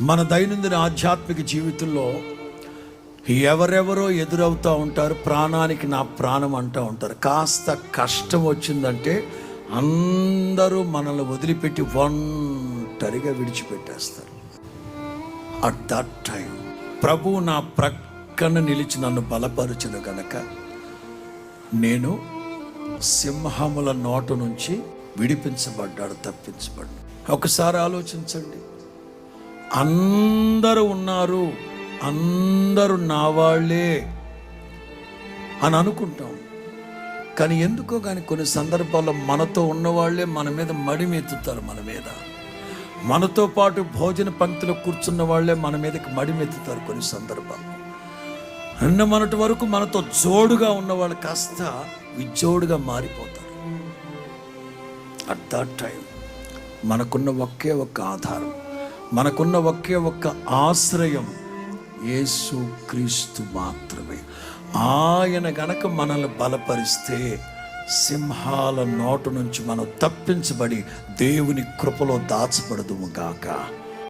మన దైనందిన ఆధ్యాత్మిక జీవితంలో ఎవరెవరో ఎదురవుతూ ఉంటారు. ప్రాణానికి నా ప్రాణం అంటూ ఉంటారు. కాస్త కష్టం వచ్చిందంటే అందరూ మనల్ని వదిలిపెట్టి ఒంటరిగా విడిచిపెట్టేస్తారు. అట్ దట్ టైం ప్రభువు నా ప్రక్కన నిలిచి నన్ను బలపరచును గనక నేను సింహముల నోట నుంచి విడిపించబడ్డాడు, తప్పించబడ్డాడు. ఒకసారి ఆలోచించండి. అందరూ ఉన్నారు, అందరూ నా వాళ్ళే అని అనుకుంటాం. కానీ ఎందుకో కానీ కొన్ని సందర్భాల్లో మనతో ఉన్నవాళ్లే మన మీద మడిమెత్తుతారు. మనతో పాటు భోజన పంక్తిలో కూర్చున్న వాళ్ళే మన మీదకి మడిమెత్తుతారు. కొన్ని సందర్భాలు నిన్న మొన్నటి వరకు మనతో జోడుగా ఉన్నవాళ్ళు కాస్త విజోడుగా మారిపోతారు. అట్ దట్ టైం మనకున్న ఒకే ఒక్క ఆధారం, మనకున్న ఒకే ఒక్క ఆశ్రయం యేసు క్రీస్తు మాత్రమే. ఆయన గనక మనల్ని బలపరిస్తే సింహాల నోటు నుంచి మనం తప్పించబడి దేవుని కృపలో దాచబడదుము గాక.